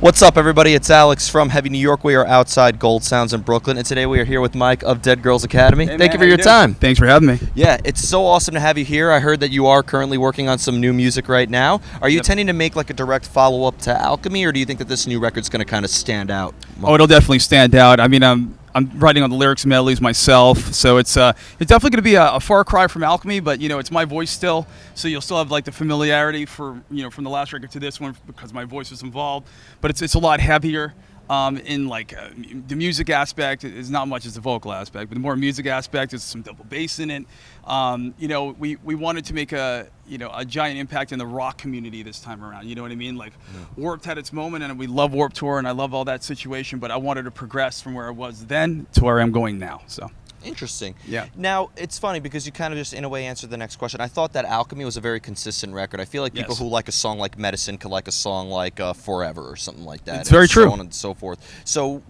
What's up, everybody? It's Alex from Heavy New York. We are outside Gold Sounds in Brooklyn, and today we are here with Mike of Dead Girls Academy. Hey, Thank man, you for how your doing? time. Thanks for having me. Yeah, it's so awesome to have you here. I heard that you are currently working on some new music right now. Are you Yep. tending to make like a direct follow-up to Alchemy, or do you think that this new record's going to kind of stand out? Oh, it'll definitely stand out. I mean, I'm writing on the lyrics medleys myself, so it's definitely going to be a far cry from Alchemy, but it's my voice still, so you'll still have like the familiarity for from the last record to this one because my voice is involved, but it's a lot heavier. In like the music aspect is not much as the vocal aspect, but the more music aspect is some double bass in it. We wanted to make a giant impact in the rock community this time around. You know what I mean? Like Warped had its moment, and we love Warped Tour, and I love all that situation. But I wanted to progress from where I was then to where I'm going now. So. Interesting. Yeah. Now, it's funny because you kind of just, in a way, answered the next question. I thought that Alchemy was a very consistent record. I feel like people Yes. who like a song like Medicine could like a song like Forever or something like that. It's very true. So on and so forth. So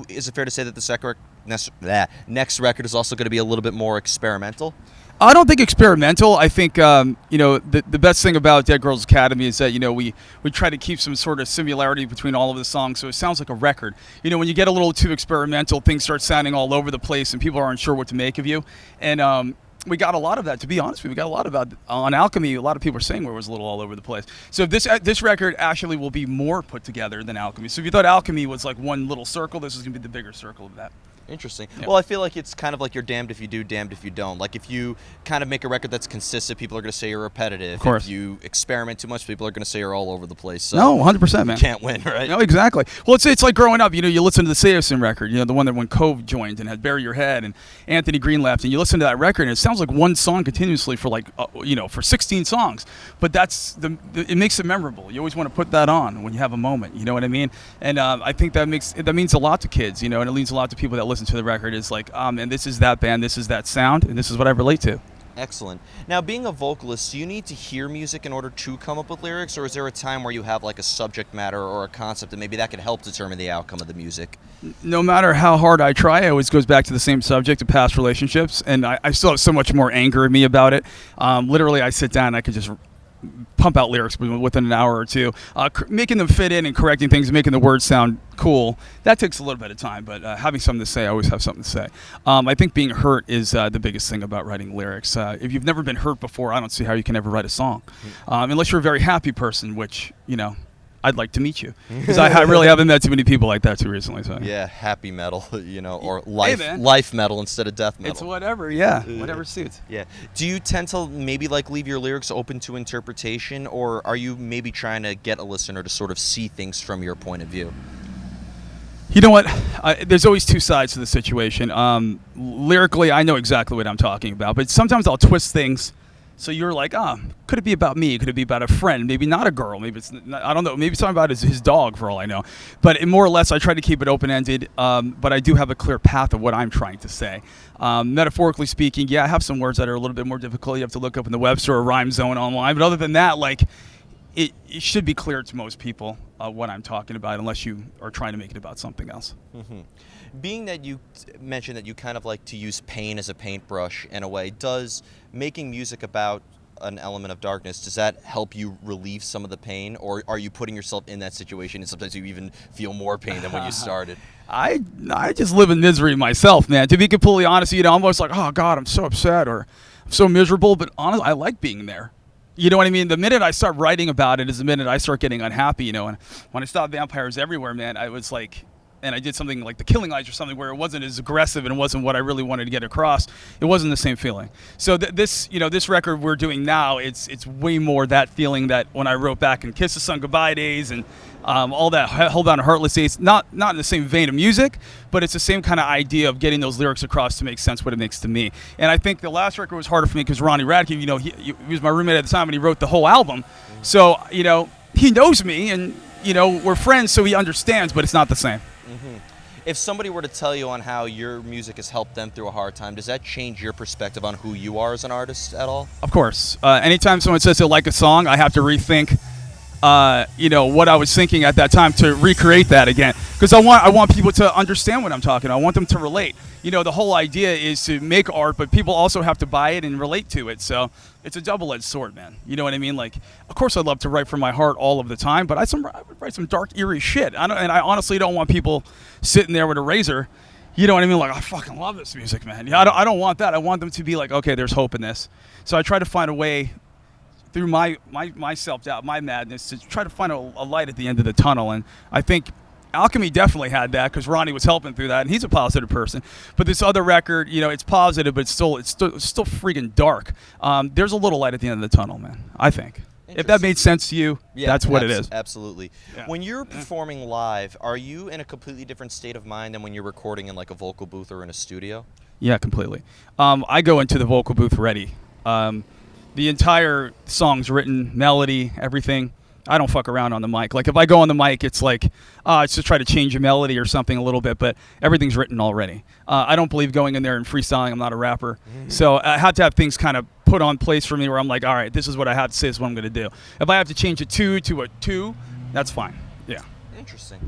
is it fair to say that the next record is also going to be a little bit more experimental? I don't think experimental. I think the best thing about Dead Girls Academy is that we try to keep some sort of similarity between all of the songs, so it sounds like a record. When you get a little too experimental, things start sounding all over the place, and people aren't sure what to make of you. And we got a lot of that, to be honest with you. We got a lot about on Alchemy. A lot of people are saying where it was a little all over the place. So this record actually will be more put together than Alchemy. So if you thought Alchemy was like one little circle, this is going to be the bigger circle of that. Interesting. Yeah. Well, I feel like it's kind of like you're damned if you do, damned if you don't. Like if you kind of make a record that's consistent, people are going to say you're repetitive. Of course. If you experiment too much, people are going to say you're all over the place. So No, 100%, man. you can't win, right? No, exactly. Well, it's like growing up. You listen to the Seosin record. The one that when Cove joined and had Bury Your Head and Anthony Green left, and you listen to that record, and it sounds like one song continuously for like for 16 songs. But that's it makes it memorable. You always want to put that on when you have a moment. You know what I mean? And I think that means a lot to kids. And it means a lot to people that listen to the record. Is like, and this is that band, this is that sound, and this is what I relate to. Excellent. Now, being a vocalist, do you need to hear music in order to come up with lyrics, or is there a time where you have like a subject matter or a concept and maybe that could help determine the outcome of the music? No matter how hard I try, it always goes back to the same subject of past relationships, and I still have so much more anger in me about it. Literally, I sit down and I could just pump out lyrics within an hour or two, making them fit in and correcting things, making the words sound cool. That takes a little bit of time, but having something to say, I always have something to say. I think being hurt is the biggest thing about writing lyrics. If you've never been hurt before, I don't see how you can ever write a song, unless you're a very happy person, which I'd like to meet you, because I really haven't met too many people like that too recently. So. Yeah, happy metal, or life metal instead of death metal. It's whatever, yeah, whatever suits. Yeah. Do you tend to maybe like leave your lyrics open to interpretation, or are you maybe trying to get a listener to sort of see things from your point of view? You know what? There's always two sides to the situation. Lyrically, I know exactly what I'm talking about, but sometimes I'll twist things. So you're like, could it be about me? Could it be about a friend? Maybe not a girl. Maybe it's, I don't know. Maybe it's talking about his dog for all I know. But more or less, I try to keep it open-ended. But I do have a clear path of what I'm trying to say. Metaphorically speaking, yeah, I have some words that are a little bit more difficult. You have to look up in the Webster or Rhyme Zone online. But other than that, like, it should be clear to most people what I'm talking about, unless you are trying to make it about something else. Mm-hmm. Being that you mentioned that you kind of like to use pain as a paintbrush in a way, does making music about an element of darkness, does that help you relieve some of the pain, or are you putting yourself in that situation and sometimes you even feel more pain than when you started? I just live in misery myself, man. To be completely honest, I'm almost like, oh God, I'm so upset or I'm so miserable. But honestly, I like being there. You know what I mean? The minute I start writing about it is the minute I start getting unhappy. And when I saw Vampires Everywhere, man, I was like. And I did something like The Killing Eyes or something where it wasn't as aggressive and it wasn't what I really wanted to get across. It wasn't the same feeling. So this record we're doing now, it's way more that feeling that when I wrote back in Kiss the Sun Goodbye days and all that Hold On to Heartless Days. Not in the same vein of music, but it's the same kind of idea of getting those lyrics across to make sense what it makes to me. And I think the last record was harder for me because Ronnie Radke, he was my roommate at the time and he wrote the whole album. So, he knows me and, we're friends, so he understands, but it's not the same. Mm-hmm. If somebody were to tell you on how your music has helped them through a hard time, does that change your perspective on who you are as an artist at all? Of course. Anytime someone says they like a song, I have to rethink what I was thinking at that time to recreate that again, because I want people to understand what I'm talking about. I want them to relate. The whole idea is to make art, but people also have to buy it and relate to it. So it's a double-edged sword, man. You know what I mean? Like, of course, I'd love to write from my heart all of the time, but I would write some dark, eerie shit. And I honestly don't want people sitting there with a razor. You know what I mean? Like, I fucking love this music, man. Yeah, I don't want that. I want them to be like, okay, there's hope in this. So I try to find a way through my self-doubt, my madness, to try to find a light at the end of the tunnel. And I think Alchemy definitely had that, because Ronnie was helping through that, and he's a positive person. But this other record, it's positive, but it's still freaking dark. There's a little light at the end of the tunnel, man, I think. If that made sense to you, that's what it is. Absolutely. Yeah. When you're performing live, are you in a completely different state of mind than when you're recording in like a vocal booth or in a studio? Yeah, completely. I go into the vocal booth ready. The entire song's written, melody, everything. I don't fuck around on the mic. Like, if I go on the mic, it's like, it's just try to change a melody or something a little bit, but everything's written already. I don't believe going in there and freestyling. I'm not a rapper. Mm-hmm. So I had to have things kind of put on place for me where I'm like, all right, this is what I have to say, this is what I'm going to do. If I have to change a 2 to a 2, that's fine. Yeah. Interesting.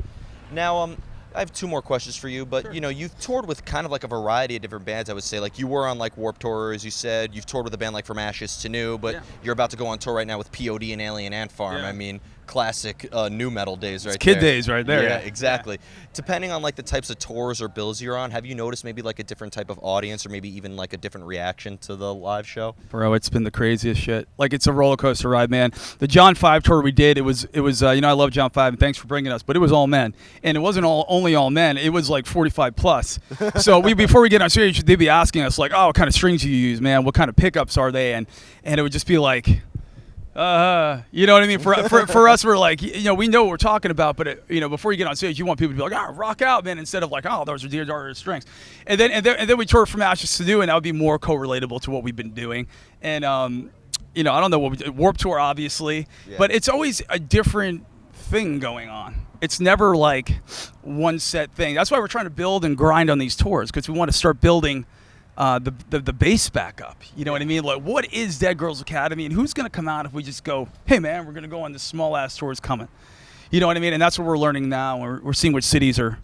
Now, I have 2 more questions for you, but, Sure. You've toured with kind of like a variety of different bands, I would say. Like, you were on, like, Warped Tour, as you said. You've toured with a band like From Ashes to New, but you're about to go on tour right now with POD and Alien Ant Farm. Yeah. I mean, classic new metal days right Kid there. days right there. Yeah, exactly. Yeah. Depending on, like, the types of tours or bills you're on, have you noticed maybe, like, a different type of audience or maybe even, like, a different reaction to the live show? Bro, it's been the craziest shit. Like, it's a roller coaster ride, man. The John 5 tour we did, it was I love John 5, and thanks for bringing us, but it was all men. And it wasn't only all men, it was like 45 plus. So before we get on stage, they'd be asking us, like, oh, what kind of strings do you use, man? What kind of pickups are they? And it would just be like, you know what I mean? For us, we're like, we know what we're talking about, but before you get on stage, you want people to be like, rock out, man, instead of like, oh, those are dear strings. And then we toured From Ashes to New, and that would be more co-relatable to what we've been doing. And I don't know what we did. Warped Tour, obviously, but it's always a different thing going on. It's never like one set thing. That's why we're trying to build and grind on these tours, because we want to start building the base back up. You know what I mean? Like, what is Dead Girls Academy, and who's going to come out if we just go, hey, man, we're going to go on this small-ass tour is coming. You know what I mean? And that's what we're learning now. We're seeing which cities are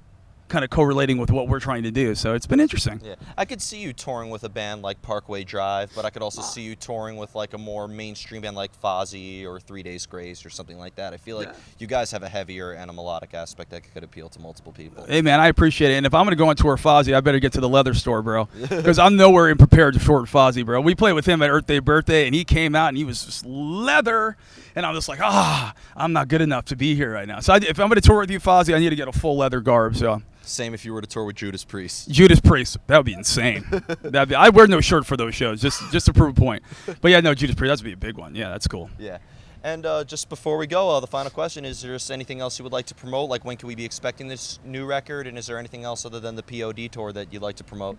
kind of correlating with what we're trying to do. So it's been interesting. Yeah, I could see you touring with a band like Parkway Drive, but I could also see you touring with like a more mainstream band like Fozzy or 3 Days Grace or something like that. I feel like you guys have a heavier and a melodic aspect that could appeal to multiple people. Hey, man, I appreciate it. And if I'm going to go on tour with Fozzy, I better get to the leather store, bro, because I'm nowhere prepared to tour with Fozzy, bro. We played with him at Earth Day Birthday, and he came out, and he was just leather. And I'm just like, I'm not good enough to be here right now. So if I'm going to tour with you, Fozzy, I need to get a full leather garb. So same if you were to tour with Judas Priest. Judas Priest, that would be insane. I wear no shirt for those shows, just to prove a point. But yeah, no, Judas Priest, that'd be a big one. Yeah, that's cool. Yeah. And just before we go, the final question is: there anything else you would like to promote? Like, when can we be expecting this new record? And is there anything else other than the POD tour that you'd like to promote?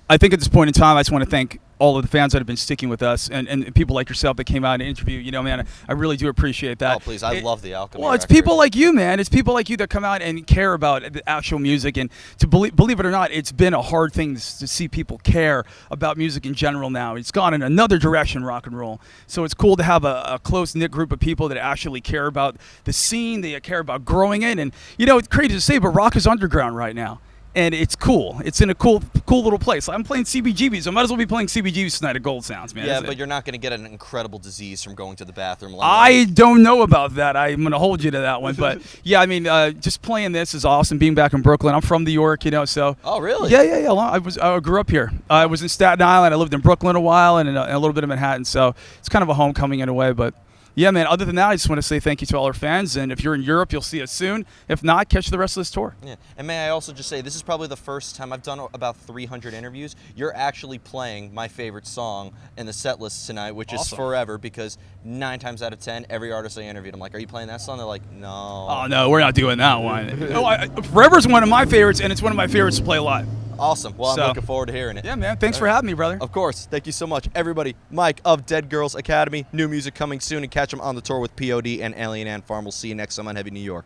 I think at this point in time, I just want to thank all of the fans that have been sticking with us, and people like yourself that came out and interviewed. Man, I really do appreciate that. Oh, please. I love the Alchemy Well, it's record. people like you, man. It's people like you that come out and care about the actual music. And to believe it or not, it's been a hard thing to see people care about music in general now. It's gone in another direction, rock and roll. So it's cool to have a close-knit group of people that actually care about the scene. They care about growing it. And, it's crazy to say, but rock is underground right now. And it's cool. It's in a cool little place. I'm playing CBGBs. I might as well be playing CBGBs tonight at Gold Sounds, man. Yeah, but you're not going to get an incredible disease from going to the bathroom. I don't know about that. I'm going to hold you to that one. But, yeah, I mean, just playing this is awesome, being back in Brooklyn. I'm from New York, so. Oh, really? Yeah. I grew up here. I was in Staten Island. I lived in Brooklyn a while and a little bit of Manhattan. So it's kind of a homecoming in a way, but. Yeah, man, other than that, I just want to say thank you to all our fans. And if you're in Europe, you'll see us soon. If not, catch the rest of this tour. Yeah, and may I also just say, this is probably the first time I've done about 300 interviews. You're actually playing my favorite song in the set list tonight, which is Forever, because 9 times out of 10, every artist I interviewed, I'm like, are you playing that song? They're like, no. Oh, no, we're not doing that one. Forever's one of my favorites, and it's one of my favorites to play live. Awesome. Well, I'm looking forward to hearing it. Yeah, man. Thanks for having me, brother. Of course. Thank you so much. Everybody, Mike of Dead Girls Academy. New music coming soon, and catch him on the tour with POD and Alien Ant Farm. We'll see you next time on Heavy New York.